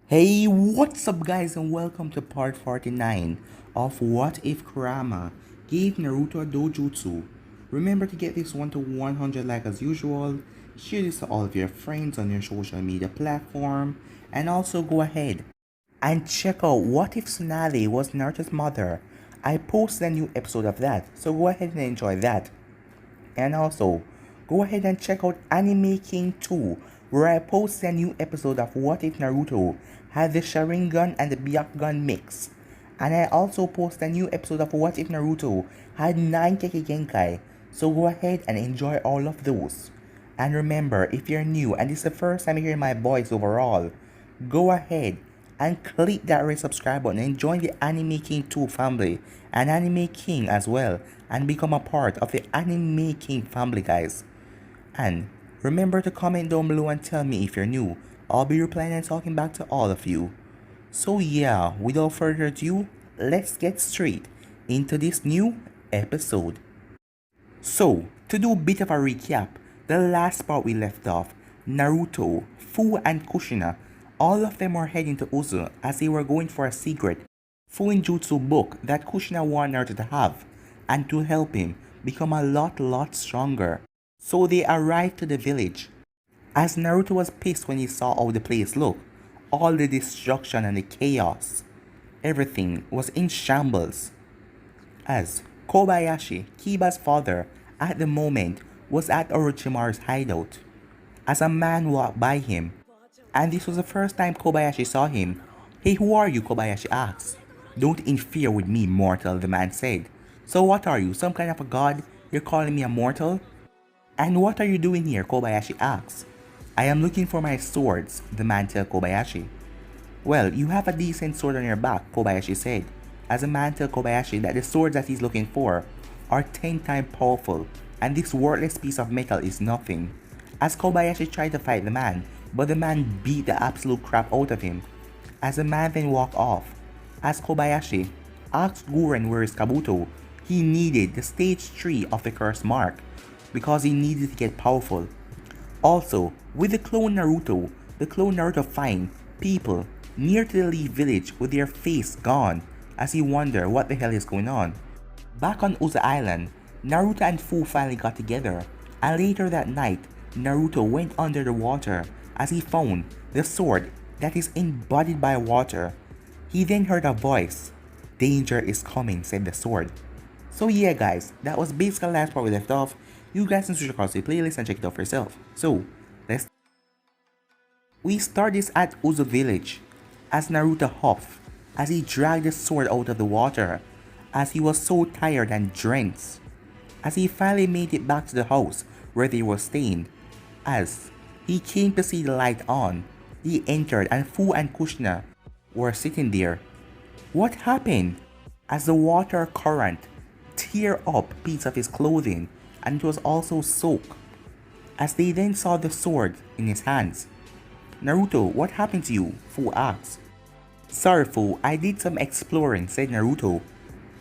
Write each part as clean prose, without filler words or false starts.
Hey, what's up guys and welcome to part 49 of What If Kurama gave Naruto a dojutsu. Remember to get this one to 100 like as usual, share this to all of your friends on your social media platform, and also go ahead and check out What If Tsunade was Naruto's mother. I posted a new episode of that, so go ahead and enjoy that. And also, go ahead and check out Anime King 2, where I posted a new episode of What If Naruto had the Sharingan and the Byakugan mix. And I also posted a new episode of What If Naruto had 9 Keke Genkai, so go ahead and enjoy all of those. And remember, if you're new and this is the first time you hear my voice overall, go ahead and click that red subscribe button and join the Anime King 2 family and Anime King as well and become a part of the Anime King family, guys. And remember to comment down below and tell me if you're new. I'll be replying and talking back to all of you. So yeah, without further ado, let's get straight into this new episode. So, to do a bit of a recap, the last part we left off, Naruto, Fu and Kushina, all of them were heading to Uzu as they were going for a secret Fuinjutsu book that Kushina wanted Naruto to have and to help him become a lot stronger. So they arrived to the village. As Naruto was pissed when he saw how the place looked, all the destruction and the chaos, everything was in shambles. As Kobayashi, Kiba's father, at the moment was at Orochimaru's hideout. As a man walked by him, and this was the first time Kobayashi saw him. "Hey, who are you?" Kobayashi asked. "Don't interfere with me, mortal," the man said. "So what are you, some kind of a god? You're calling me a mortal?" "And what are you doing here?" Kobayashi asked. "I am looking for my swords," the man told Kobayashi. "Well, you have a decent sword on your back," Kobayashi said, as the man told Kobayashi that the swords that he's looking for are 10 times powerful, and this worthless piece of metal is nothing. As Kobayashi tried to fight the man, but the man beat the absolute crap out of him. As the man then walked off, as Kobayashi asked Guren where is Kabuto, he needed the stage 3 of the curse mark, because he needed to get powerful. Also, with the clone Naruto find people near to the Leaf village with their face gone as he wondered what the hell is going on. Back on Uza Island, Naruto and Fu finally got together, and later that night, Naruto went under the water as he found the sword that is embodied by water. He then heard a voice. "Danger is coming," said the sword. So yeah guys, that was basically the last part we left off. You guys can switch across the playlist and check it out for yourself. So, we start this at Uzu village as Naruto huffed as he dragged the sword out of the water as he was so tired and drenched. As he finally made it back to the house where they were staying, as he came to see the light on, he entered and Fu and Kushina were sitting there. What happened? As the water current tear up a piece of his clothing and it was also soaked. As they then saw the sword in his hands. "Naruto, what happened to you?" Fu asked. "Sorry Fu, I did some exploring," said Naruto.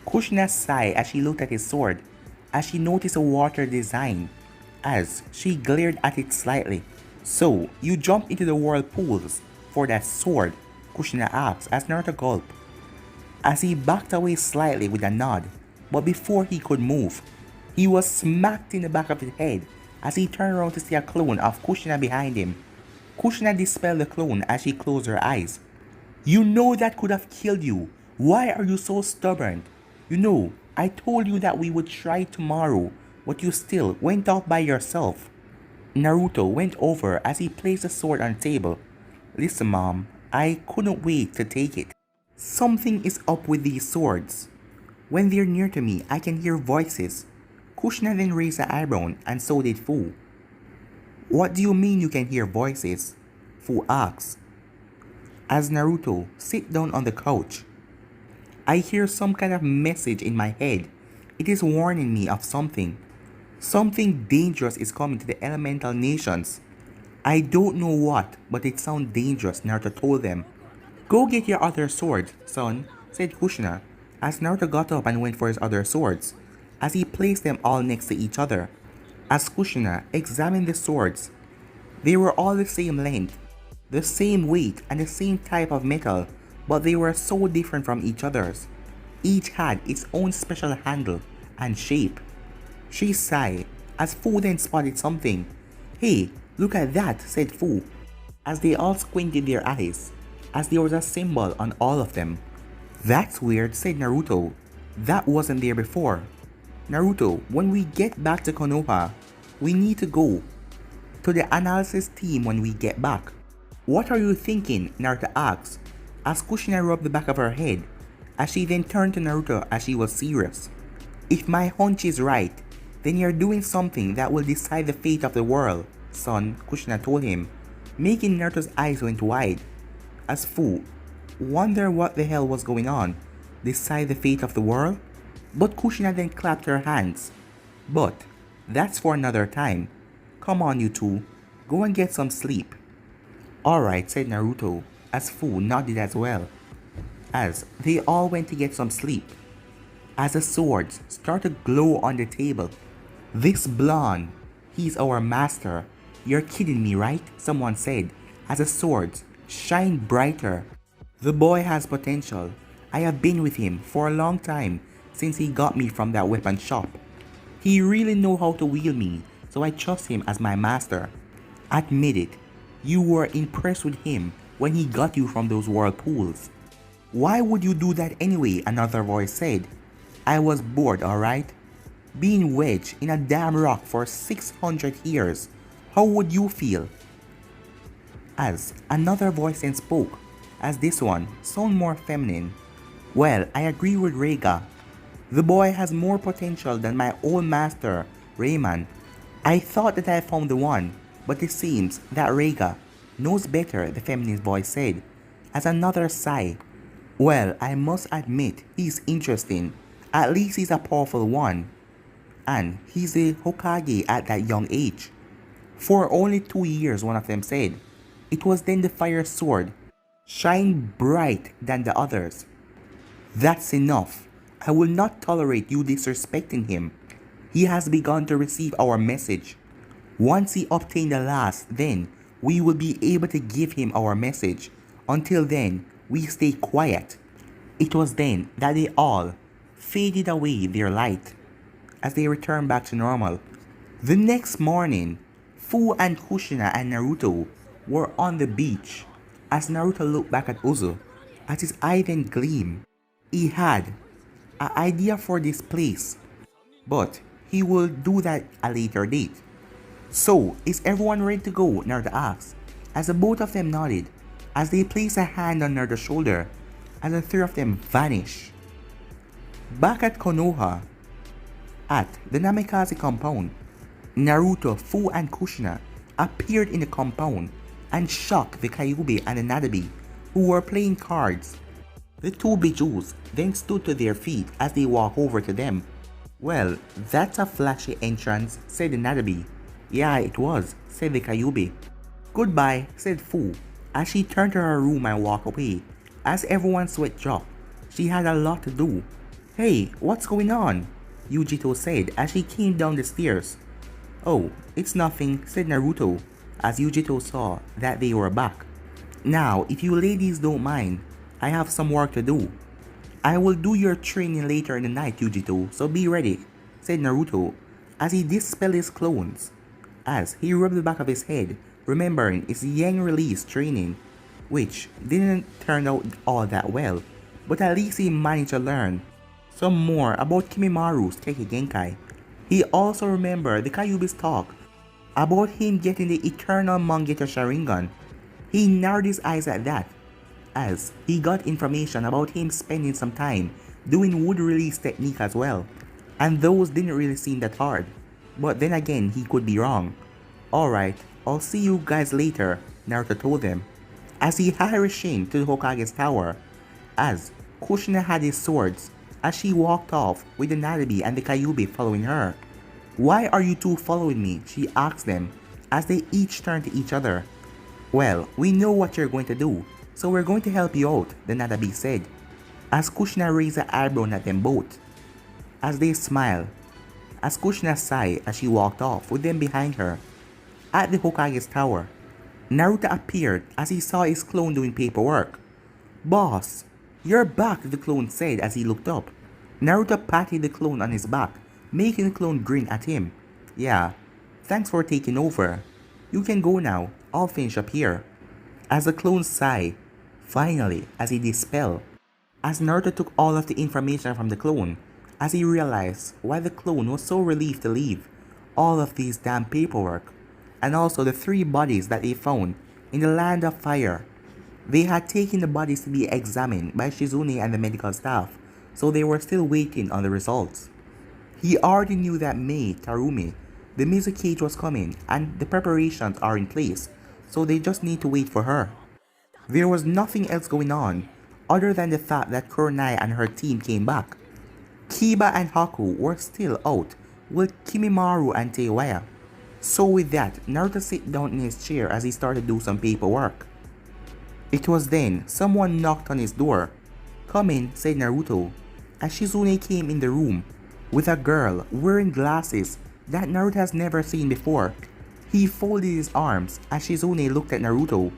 Kushina sighed as she looked at his sword, as she noticed a water design, as she glared at it slightly. "So, you jumped into the whirlpools for that sword?" Kushina asked as Naruto gulped. As he backed away slightly with a nod, but before he could move, he was smacked in the back of his head as he turned around to see a clone of Kushina behind him. Kushina dispelled the clone as she closed her eyes. "You know that could have killed you. Why are you so stubborn? You know, I told you that we would try tomorrow, but you still went off by yourself." Naruto went over as he placed the sword on the table. "Listen mom, I couldn't wait to take it. Something is up with these swords. When they're near to me, I can hear voices." Kushina then raised an eyebrow and so did Fu. "What do you mean you can hear voices?" Fu asked. As Naruto sit down on the couch, "I hear some kind of message in my head. It is warning me of something. Something dangerous is coming to the elemental nations. I don't know what, but it sounds dangerous," Naruto told them. "Go get your other sword, son," said Kushina, as Naruto got up and went for his other swords, as he placed them all next to each other. As Kushina examined the swords, they were all the same length. the same weight and the same type of metal, but they were so different from each other's. Each had its own special handle and shape. She sighed as Fu then spotted something. "Hey, look at that," said Fu, as they all squinted their eyes, as there was a symbol on all of them. "That's weird," said Naruto. "That wasn't there before." "Naruto, when we get back to Konoha, we need to go to the analysis team when we get back." "What are you thinking?" Naruto asked, as Kushina rubbed the back of her head, as she then turned to Naruto as she was serious. "If my hunch is right, then you're doing something that will decide the fate of the world, son," Kushina told him, making Naruto's eyes went wide, as Fu wondered what the hell was going on. Decide the fate of the world? But Kushina then clapped her hands. "But that's for another time. Come on, you two, go and get some sleep." "Alright," said Naruto, as Fu nodded as well, as they all went to get some sleep. As the swords started to glow on the table. "This blonde, he's our master. You're kidding me, right?" someone said, as the swords shined brighter. "The boy has potential. I have been with him for a long time since he got me from that weapon shop. He really knows how to wield me, so I trust him as my master. Admit it, you were impressed with him when he got you from those whirlpools." "Why would you do that anyway?" another voice said. "I was bored, alright? Being wedged in a damn rock for 600 years. How would you feel?" As another voice then spoke, as this one sounded more feminine. "Well, I agree with Reiga. The boy has more potential than my old master, Rayman. I thought that I found the one, but it seems that Reiga knows better," the feminine voice said, as another sighed. "Well, I must admit he's interesting. At least he's a powerful one. And he's a Hokage at that young age." "For only 2 years," one of them said. It was then the fire sword shined bright than the others. "That's enough. I will not tolerate you disrespecting him. He has begun to receive our message. Once he obtains the last, then we will be able to give him our message. Until then, we stay quiet." It was then that they all faded away their light, as they returned back to normal. The next morning, Fu and Kushina and Naruto were on the beach, as Naruto looked back at Uzu, as his eye then gleamed. He had an idea for this place, but he will do that at a later date. "So, is everyone ready to go?" Naruto asked, as the both of them nodded, as they placed a hand on Naruto's shoulder, as the three of them vanished. Back at Konoha, at the Namikaze compound, Naruto, Fu, and Kushina appeared in the compound and shocked the Kyuubi and the Nadabi, who were playing cards. The two Bijus then stood to their feet as they walked over to them. "Well, that's a flashy entrance," said the Nadabi. "Yeah, it was," said the Kyuubi. "Goodbye," said Fu, as she turned to her room and walked away. As everyone's sweat dropped, she had a lot to do. "Hey, what's going on?" Yujito said as she came down the stairs. "Oh, it's nothing," said Naruto, as Yujito saw that they were back. "Now, if you ladies don't mind, I have some work to do." "I will do your training later in the night, Yujito, so be ready," said Naruto, as he dispelled his clones, as he rubbed the back of his head, remembering his Yang release training, which didn't turn out all that well, but at least he managed to learn some more about Kimimaaru's Kekkei Genkai. He also remembered the Kyuubi's talk about him getting the Eternal Mangeto Sharingan. He narrowed his eyes at that, as he got information about him spending some time doing wood release technique as well, and those didn't really seem that hard, but then again he could be wrong. "Alright, I'll see you guys later," Naruto told them, as he hired Shin to the Hokage's tower, as Kushina had his swords, as she walked off with the Nadabi and the Kyuubi following her. "Why are you two following me?" she asked them, as they each turned to each other. "Well, we know what you're going to do, so we're going to help you out," the Nadabi said, as Kushina raised an eyebrow at them both, as they smiled, as Kushina sighed as she walked off with them behind her. At the Hokage's tower, Naruto appeared as he saw his clone doing paperwork. Boss, you're back, the clone said as he looked up. Naruto patted the clone on his back, making the clone grin at him. Yeah, thanks for taking over. You can go now, I'll finish up here. As the clone sighed, finally, as he dispelled. As Naruto took all of the information from the clone, as he realized why the clone was so relieved to leave all of these damn paperwork, and also the 3 bodies that they found in the land of fire. They had taken the bodies to be examined by Shizune and the medical staff, so they were still waiting on the results. He already knew that Mei Tarumi, the Mizukage, was coming and the preparations are in place, so they just need to wait for her. There was nothing else going on other than the fact that Kurenai and her team came back. Kiba and Haku were still out with Kimimaru and Teiwaya. So with that, Naruto sat down in his chair as he started to do some paperwork. It was then someone knocked on his door. Come in, said Naruto, as Shizune came in the room with a girl wearing glasses that Naruto has never seen before. He folded his arms as Shizune looked at Naruto.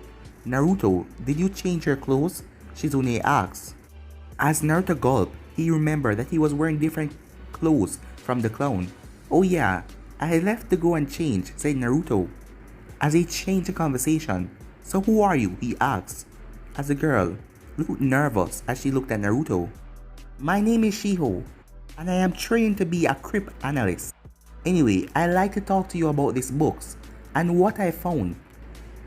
Naruto, did you change your clothes? Shizune asked. As Naruto gulped, he remembered that he was wearing different clothes from the clown. Oh yeah, I had left to go and change, said Naruto. As he changed the conversation, so who are you? He asked. As the girl looked nervous as she looked at Naruto. My name is Shiho, and I am trained to be a crypt analyst. Anyway, I'd like to talk to you about these books and what I found.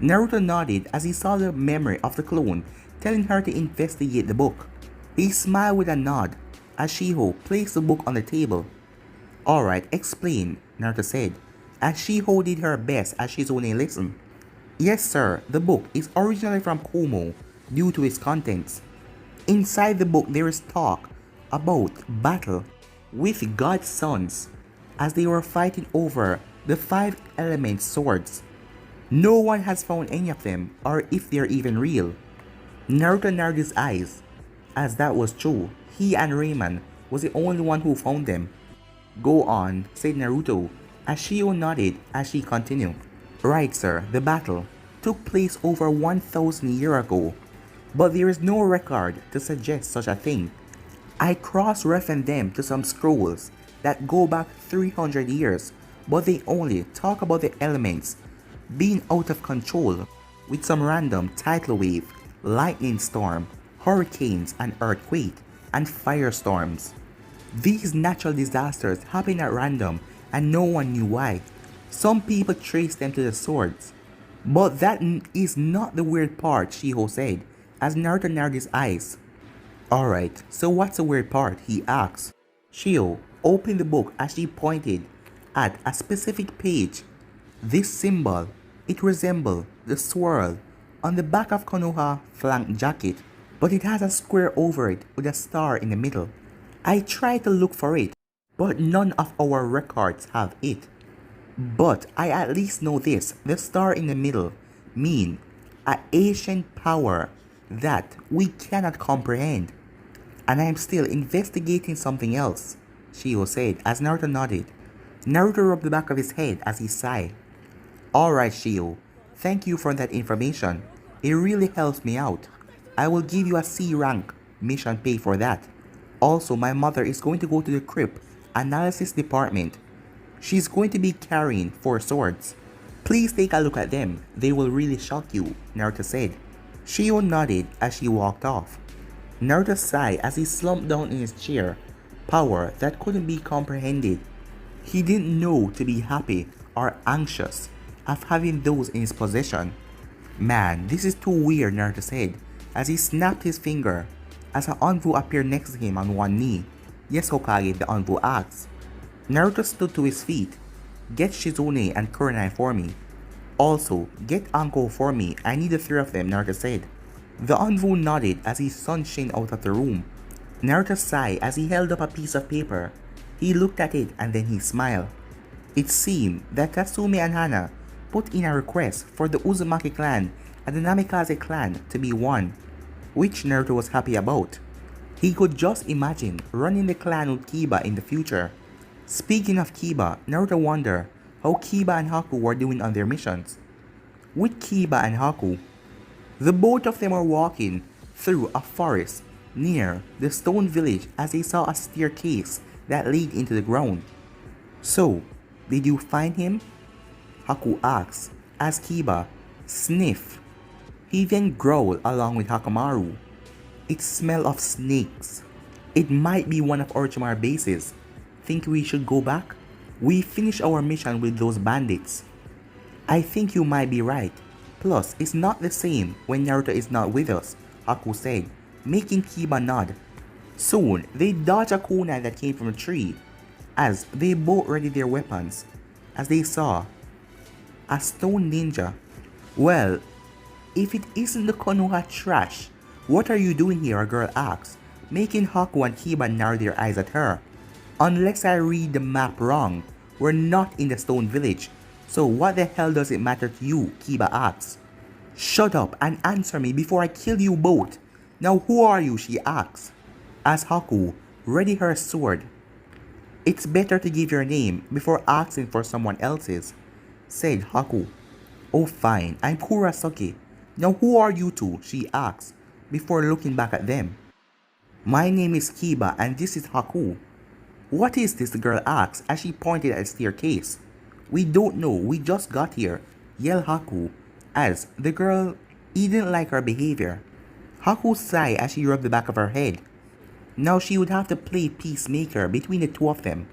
Naruto nodded as he saw the memory of the clone telling her to investigate the book. He smiled with a nod as Shiho placed the book on the table. Alright, explain, Naruto said, as Shiho did her best as Shizune listened. Yes sir, the book is originally from Komo due to its contents. Inside the book there is talk about battle with God's sons as they were fighting over the 5 element swords. No one has found any of them or if they are even real. Naruto narrowed his eyes. As that was true, he and Rayman was the only one who found them. Go on, said Naruto as Shio nodded as she continued. Right sir, the battle took place over 1,000 years ago, but there is no record to suggest such a thing. I cross-referenced them to some scrolls that go back 300 years, but they only talk about the elements being out of control with some random tidal wave, lightning storm, hurricanes and earthquake, and firestorms. These natural disasters happen at random and no one knew why. Some people trace them to the swords. But that is not the weird part, Shiho said, as Naruto narrowed his eyes. Alright, so what's the weird part? He asked. Shiho opened the book as she pointed at a specific page. This symbol, it resembles the swirl on the back of Konoha flank jacket, but it has a square over it with a star in the middle. I tried to look for it, but none of our records have it. But I at least know this, the star in the middle mean an ancient power that we cannot comprehend. And I am still investigating something else, Shio said as Naruto nodded. Naruto rubbed the back of his head as he sighed. Alright Shio, thank you for that information. It really helps me out. I will give you a C rank mission pay for that. Also, my mother is going to go to the crypt analysis department. She's going to be carrying 4 swords. Please take a look at them. They will really shock you, Naruto said. Shio nodded as she walked off. Naruto sighed as he slumped down in his chair. Power that couldn't be comprehended. He didn't know to be happy or anxious of having those in his possession. Man, this is too weird, Naruto said as he snapped his finger as an Anbu appeared next to him on one knee. Yes, Hokage, the Anbu asked. Naruto stood to his feet. Get Shizune and Kurenai for me. Also, get Anko for me. I need the 3 of them, Naruto said. The Anbu nodded as he sunshined out of the room. Naruto sighed as he held up a piece of paper. He looked at it and then he smiled. It seemed that Tatsumi and Hana put in a request for the Uzumaki clan and the Namikaze clan to be one, which Naruto was happy about. He could just imagine running the clan with Kiba in the future. Speaking of Kiba, Naruto wondered how Kiba and Haku were doing on their missions. with Kiba and Haku. The both of them are walking through a forest near the stone village as they saw a staircase that led into the ground. So, did you find him? Haku asks as Kiba sniffs. He then growled along with Hakamaru. It smells of snakes. It might be one of Orochimaru's bases. Think we should go back? We finished our mission with those bandits. I think you might be right. Plus, it's not the same when Naruto is not with us, Haku said, making Kiba nod. Soon, they dodged a kunai that came from a tree, as they both readied their weapons, as they saw a stone ninja. Well, if it isn't the Konoha trash, what are you doing here? A girl asks, making Haku and Kiba narrow their eyes at her. Unless I read the map wrong, we're not in the stone village. So what the hell does it matter to you? Kiba asks. Shut up and answer me before I kill you both. Now who are you? She asks, as Haku ready her sword. It's better to give your name before asking for someone else's, said Haku. Oh fine, I'm Kurasaki. Now who are you two? She asks, before looking back at them. My name is Kiba and this is Haku. What is this? The girl asks as she pointed at the staircase. We don't know, we just got here, yelled Haku, as the girl didn't like her behavior. Haku sighed as she rubbed the back of her head. Now she would have to play peacemaker between the two of them.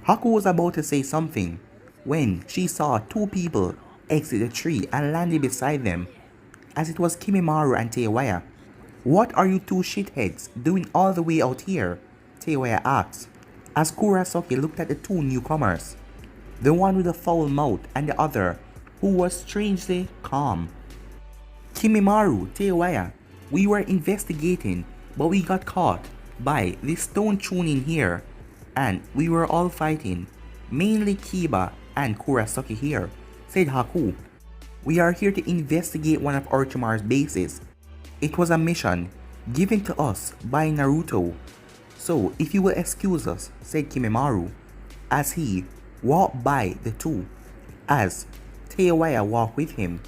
Haku was about to say something when she saw two people exit the tree and landed beside them, as it was Kimimaro and Teiwaya. What are you two shitheads doing all the way out here? Teiwaya asked, as Kurasaki looked at the two newcomers. The one with a foul mouth and the other, who was strangely calm. Kimimaro, Teiwaya, we were investigating, but we got caught by this stone tuning here, and we were all fighting, mainly Kiba and Kurasaki here, said Haku. We are here to investigate one of Orochimaru's bases. It was a mission given to us by Naruto, so if you will excuse us, said Kimimaro, as he walked by the two, as Teiwaya walked with him.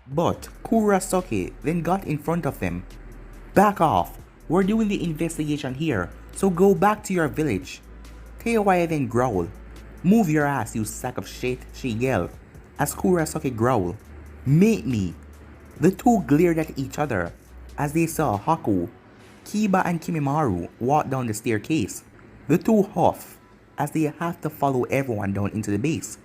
But Kurasaki then got in front of them. Back off, we're doing the investigation here, so go back to your village. Teiwaya then growled. Move your ass, you sack of shit, she yelled, as Kurasaki growled. Make me. The two glared at each other as they saw Haku, Kiba and Kimimaro walk down the staircase. The two huffed as they have to follow everyone down into the base.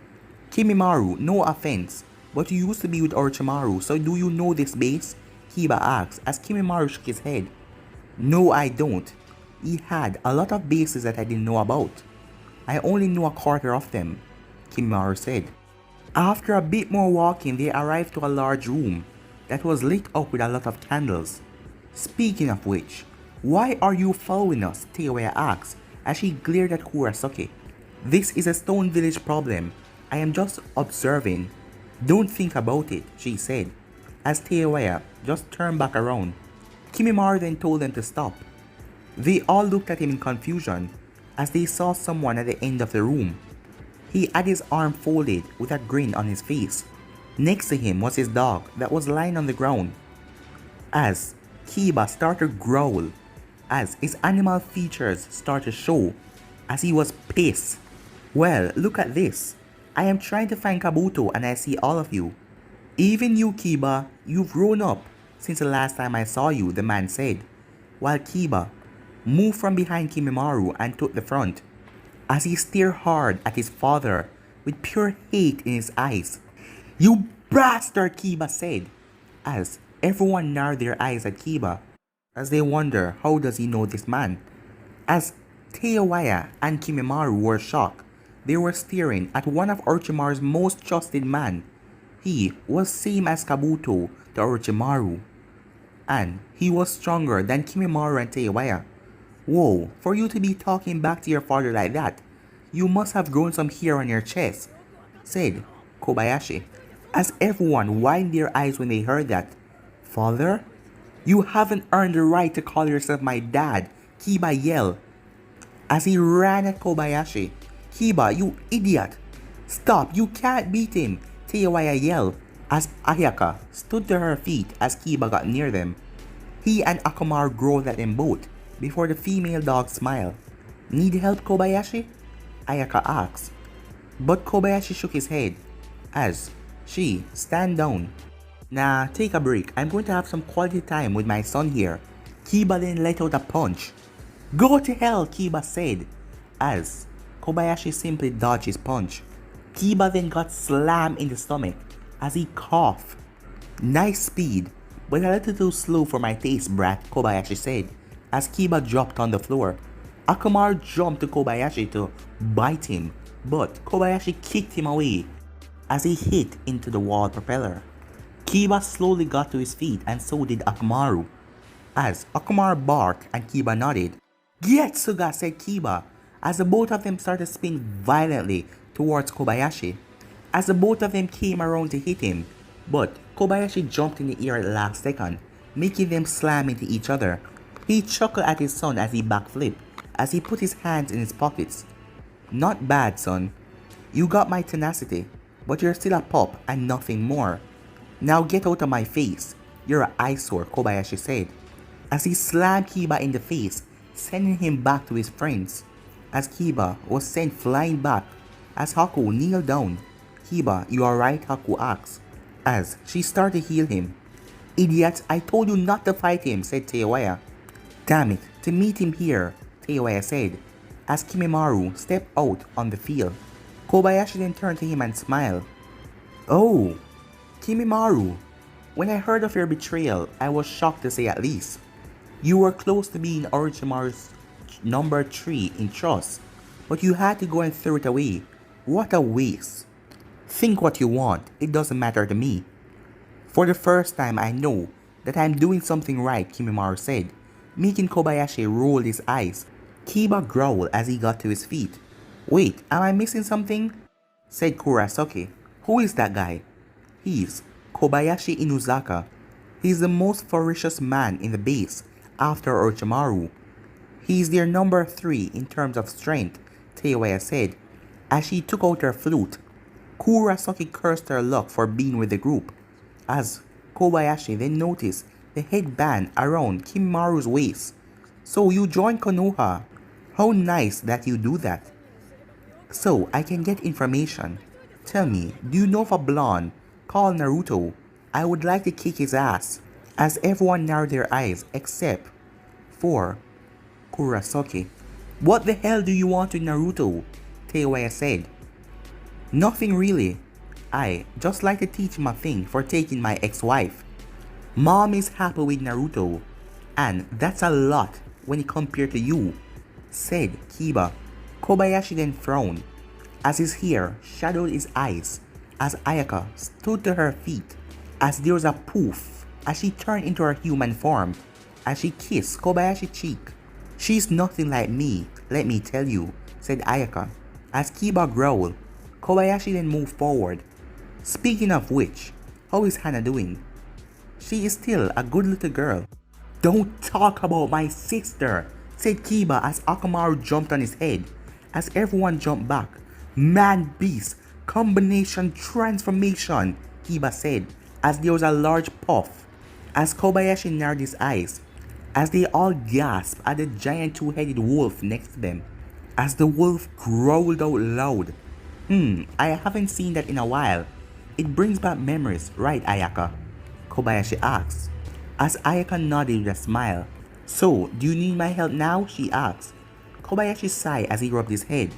Kimimaro, no offense, but you used to be with Orochimaru, so do you know this base? Kiba asked as Kimimaro shook his head. No, I don't. He had a lot of bases that I didn't know about. I only knew a quarter of them, Kimimaro said. After a bit more walking, they arrived to a large room that was lit up with a lot of candles. Speaking of which, why are you following us? Teiwaya asked as she glared at Kurasaki. This is a stone village problem. I am just observing. Don't think about it, she said, as Teiwaya just turned back around. Kimimaro then told them to stop. They all looked at him in confusion as they saw someone at the end of the room. He had his arm folded with a grin on his face. Next to him was his dog that was lying on the ground. As Kiba started to growl, as his animal features started to show, as he was pissed. Well, look at this. I am trying to find Kabuto and I see all of you. Even you, Kiba, you've grown up since the last time I saw you, the man said, while Kiba moved from behind Kimimaro and took the front, as he stared hard at his father with pure hate in his eyes. You bastard, Kiba said, as everyone narrowed their eyes at Kiba, as they wonder how does he know this man. As Teiwaya and Kimimaro were shocked, they were staring at one of Orochimaru's most trusted men. He was same as Kabuto to Orochimaru, and he was stronger than Kimimaro and Teiwaya. Whoa, for you to be talking back to your father like that, you must have grown some hair on your chest, said Kobayashi, as everyone widened their eyes when they heard that. Father? You haven't earned the right to call yourself my dad, Kiba yelled, as he ran at Kobayashi. Kiba, you idiot! Stop, you can't beat him, Teiwaya yelled, as Ayaka stood to her feet as Kiba got near them. He and Akamaru growled at them both before the female dog smiled. Need help, Kobayashi? Ayaka asked. But Kobayashi shook his head as she stand down. Nah, take a break. I'm going to have some quality time with my son here. Kiba then let out a punch. Go to hell, Kiba said as Kobayashi simply dodged his punch. Kiba then got slammed in the stomach as he coughed. Nice speed, but a little too slow for my taste, brat, Kobayashi said as Kiba dropped on the floor. Akamaru jumped to Kobayashi to bite him, but Kobayashi kicked him away as he hit into the wall propeller. Kiba slowly got to his feet and so did Akamaru. As Akamaru barked and Kiba nodded. Getsuga, said Kiba as the both of them started spinning violently towards Kobayashi. As the both of them came around to hit him, but Kobayashi jumped in the air at the last second, making them slam into each other. He chuckled at his son as he backflipped, as he put his hands in his pockets. Not bad, son. You got my tenacity, but you're still a pup and nothing more. Now get out of my face. You're an eyesore, Kobayashi said, as he slammed Kiba in the face, sending him back to his friends. As Kiba was sent flying back, as Haku kneeled down. Kiba, you alright? Haku asked, as she started to heal him. Idiot, I told you not to fight him, said Teiwaya. Damn it, to meet him here, Teiwaya said, as Kimimaro stepped out on the field. Kobayashi then turned to him and smiled. Oh, Kimimaro, when I heard of your betrayal, I was shocked to say at least. You were close to being Orochimaru's number 3 in trust, but you had to go and throw it away. What a waste. Think what you want, it doesn't matter to me. For the first time I know that I'm doing something right, Kimimaro said, making Kobayashi roll his eyes. Kiba growled as he got to his feet. Wait, am I missing something? Said Kurasaki. Who is that guy? He's Kobayashi Inuzaka. He's the most ferocious man in the base after Orochimaru. He's their number 3 in terms of strength, Teiwaya said, as she took out her flute. Kurasaki cursed her luck for being with the group, as Kobayashi then noticed the headband around Kimmaru's waist. So you joined Konoha. How nice that you do that. So I can get information. Tell me, do you know of a blonde called Naruto? I would like to kick his ass. As everyone narrowed their eyes except for Kurasaki. What the hell do you want with Naruto? Teiwaya said. Nothing really. I just like to teach him a thing for taking my ex-wife. Mom is happy with Naruto, and that's a lot when it compared to you, said Kiba. Kobayashi then frowned as his hair shadowed his eyes as Ayaka stood to her feet as there was a poof as she turned into her human form as she kissed Kobayashi's cheek. She's nothing like me, let me tell you, said Ayaka. As Kiba growled, Kobayashi then moved forward. Speaking of which, how is Hana doing? She is still a good little girl. Don't talk about my sister, said Kiba as Akamaru jumped on his head. As everyone jumped back. Man beast, combination transformation, Kiba said as there was a large puff. As Kobayashi narrowed his eyes, as they all gasped at the giant two-headed wolf next to them. As the wolf growled out loud. I haven't seen that in a while. It brings back memories, right, Ayaka? Kobayashi asked, as Ayaka nodded with a smile. So, do you need my help now? She asked. Kobayashi sighed as he rubbed his head.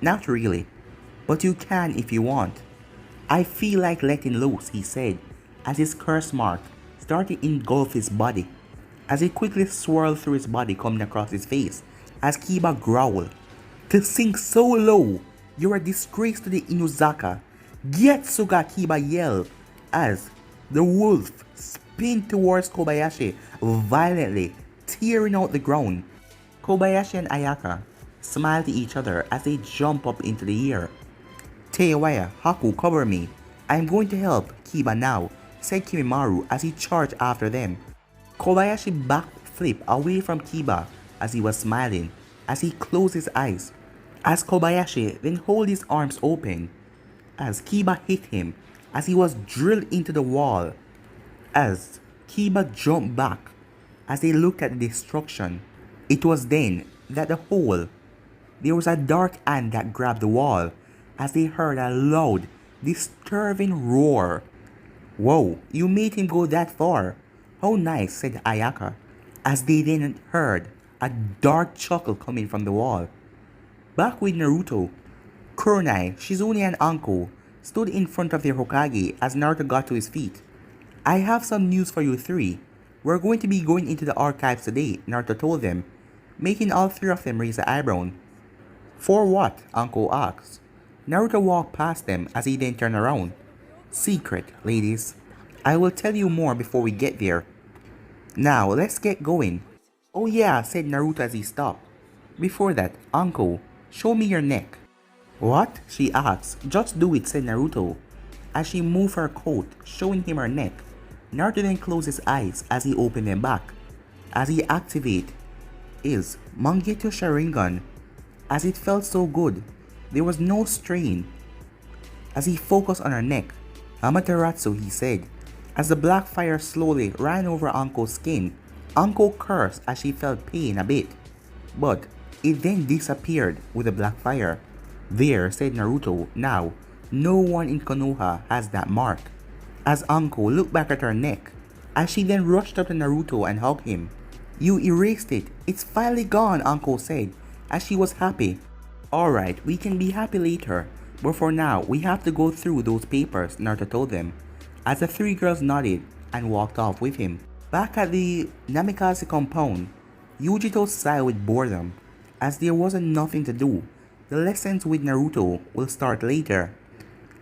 Not really, but you can if you want. I feel like letting loose, he said, as his curse mark started to engulf his body. As it quickly swirled through his body coming across his face, as Kiba growled. To sink so low, you're a disgrace to the Inuzaka. Getsuga, Kiba yelled, as the wolf spin towards Kobayashi violently, tearing out the ground. Kobayashi and Ayaka smiled at each other as they jump up into the air. Teiwaya, Haku, cover me. I'm going to help Kiba now, said Kimimaro as he charged after them. Kobayashi backflipped away from Kiba as he was smiling, as he closed his eyes. As Kobayashi then held his arms open, as Kiba hit him as he was drilled into the wall as Kiba jumped back as they looked at the destruction. It was then that there was a dark hand that grabbed the wall as they heard a loud, disturbing roar. Whoa, you made him go that far. How nice, said Ayaka, as they then heard a dark chuckle coming from the wall. Back with Naruto, Kurenai, Shizune and Anko stood in front of their Hokage as Naruto got to his feet. I have some news for you three. We're going to be going into the archives today, Naruto told them, making all three of them raise an eyebrow. For what? Anko asked. Naruto walked past them as he then turned around. Secret, ladies. I will tell you more before we get there. Now, let's get going. Oh yeah, said Naruto as he stopped. Before that, Anko, show me your neck. What? She asked. Just do it, said Naruto, as she moved her coat, showing him her neck. Naruto then closed his eyes as he opened them back. As he activated his Mangekyou Sharingan, as it felt so good, there was no strain. As he focused on her neck, Amaterasu, he said, as the black fire slowly ran over Anko's skin. Anko cursed as she felt pain a bit, but it then disappeared with the black fire. There, said Naruto, now, no one in Konoha has that mark. As Anko looked back at her neck, as she then rushed up to Naruto and hugged him. You erased it. It's finally gone, Anko said, as she was happy. Alright, we can be happy later, but for now, we have to go through those papers, Naruto told them, as the three girls nodded and walked off with him. Back at the Namikaze compound, Yujito sighed with boredom, as there wasn't nothing to do. The lessons with Naruto will start later.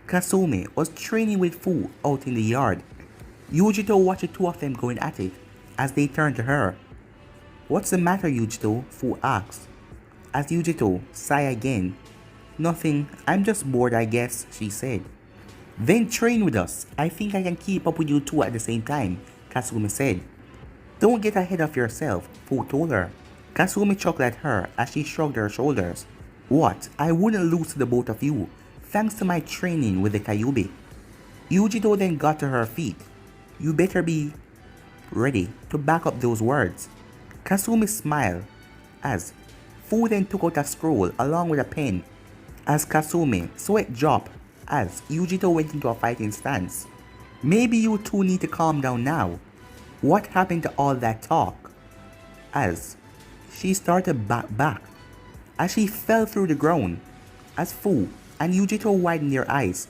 Kasumi was training with Fu out in the yard. Yujito watched the two of them going at it as they turned to her. What's the matter, Yujito? Fu asked. As Yujito sighed again. Nothing, I'm just bored I guess, she said. Then train with us. I think I can keep up with you two at the same time, Kasumi said. Don't get ahead of yourself, Fu told her. Kasumi chuckled at her as she shrugged her shoulders. What? I wouldn't lose to the both of you, thanks to my training with the Kyuubi. Yujito then got to her feet. You better be ready to back up those words. Kasumi smiled as Fu then took out a scroll along with a pen. As Kasumi saw it drop as Yujito went into a fighting stance. Maybe you two need to calm down now. What happened to all that talk? As she started back as she fell through the ground, as Fu and Yujito widened their eyes.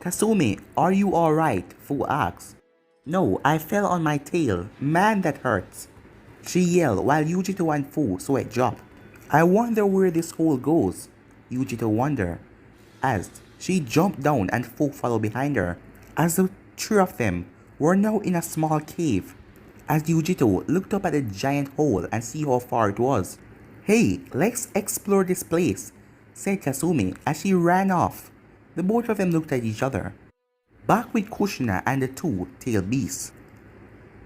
Kasumi, are you alright? Fu asked. No, I fell on my tail. Man, that hurts. She yelled while Yujito and Fu saw it drop. I wonder where this hole goes, Yujito wondered, as she jumped down and Fu followed behind her, as the three of them were now in a small cave. As Yujito looked up at the giant hole and see how far it was. Hey, let's explore this place, said Kasumi as she ran off. The both of them looked at each other. Back with Kushina and the two tailed beasts.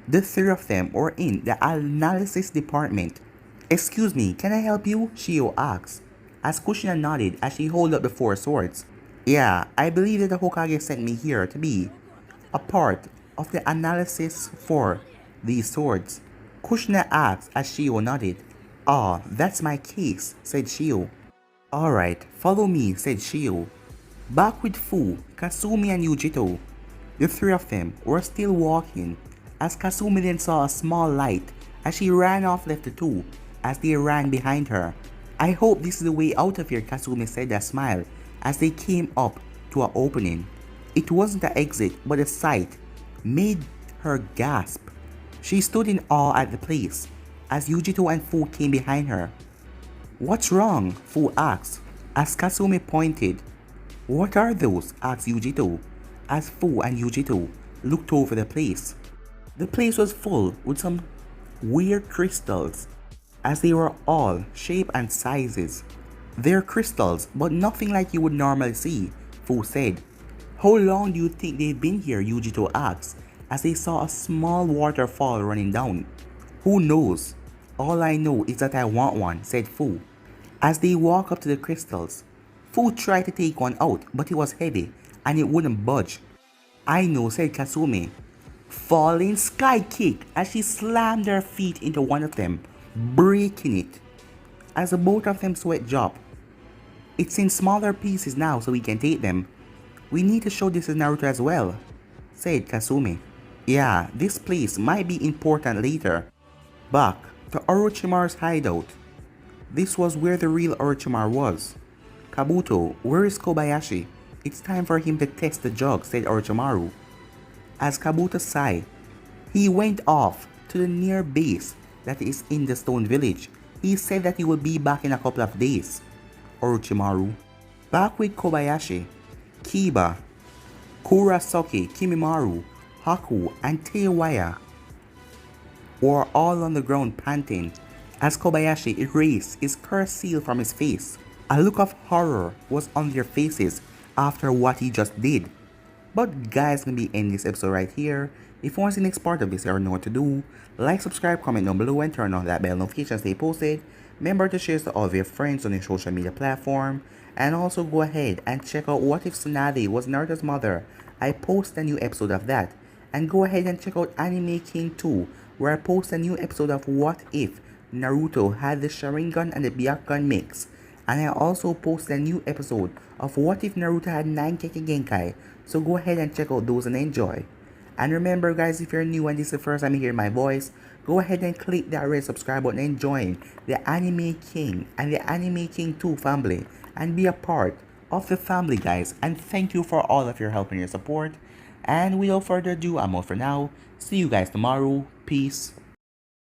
The three of them were in the analysis department. Excuse me, can I help you? Shio asked, as Kushina nodded as she held up the four swords. Yeah, I believe that the Hokage sent me here to be a part of the analysis for these swords. Kushina asked as Shio nodded. Ah, that's my case, said Shio. Alright, follow me, said Shio. Back with Fu, Kasumi and Yujito. The three of them were still walking, as Kasumi then saw a small light as she ran off left the two, as they ran behind her. I hope this is the way out of here, Kasumi said a smile, as they came up to an opening. It wasn't an exit, but the sight made her gasp. She stood in awe at the place, as Yujito and Fu came behind her. What's wrong? Fu asked, as Kasumi pointed. What are those? Asked Yujito, as Fu and Yujito looked over the place. The place was full with some weird crystals, as they were all shape and sizes. They're crystals, but nothing like you would normally see, Fu said. How long do you think they've been here? Yujito asked, as they saw a small waterfall running down. Who knows? All I know is that I want one, said Fu. As they walked up to the crystals, Fu tried to take one out, but it was heavy and it wouldn't budge. I know, said Kasumi. Falling sky kick as she slammed her feet into one of them, breaking it. As the both of them sweat drop. It's in smaller pieces now so we can take them. We need to show this to Naruto as well, said Kasumi. Yeah, this place might be important later. Back to Orochimaru's hideout. This was where the real Orochimaru was. Kabuto, where is Kobayashi? It's time for him to test the jug, said Orochimaru. As Kabuto sighed, he went off to the near base that is in the stone village. He said that he will be back in a couple of days. Orochimaru. Back with Kobayashi, Kiba, Kurasaki, Kimimaru, Haku, and Teiwaya were all on the ground panting as Kobayashi erased his curse seal from his face. A look of horror was on their faces after what he just did. But guys, gonna be ending this episode right here. If you want to see the next part of this, you already know what to do. Like, subscribe, comment down below, and turn on that bell notification to stay posted. Remember to share this to all of your friends on your social media platform. And also go ahead and check out What If Tsunade Was Naruto's Mother. I post a new episode of that. And go ahead and check out Anime King 2, where I post a new episode of What If Naruto had the Sharingan and the Byakugan mix. And I also post a new episode of What If Naruto had 9 Kekkei Genkai. So go ahead and check out those and enjoy. And remember guys, if you're new and this is the first time you hear my voice, go ahead and click that red subscribe button and join the Anime King and the Anime King 2 family. And be a part of the family guys. And thank you for all of your help and your support. And without further ado, I'm out for now. See you guys tomorrow. Peace.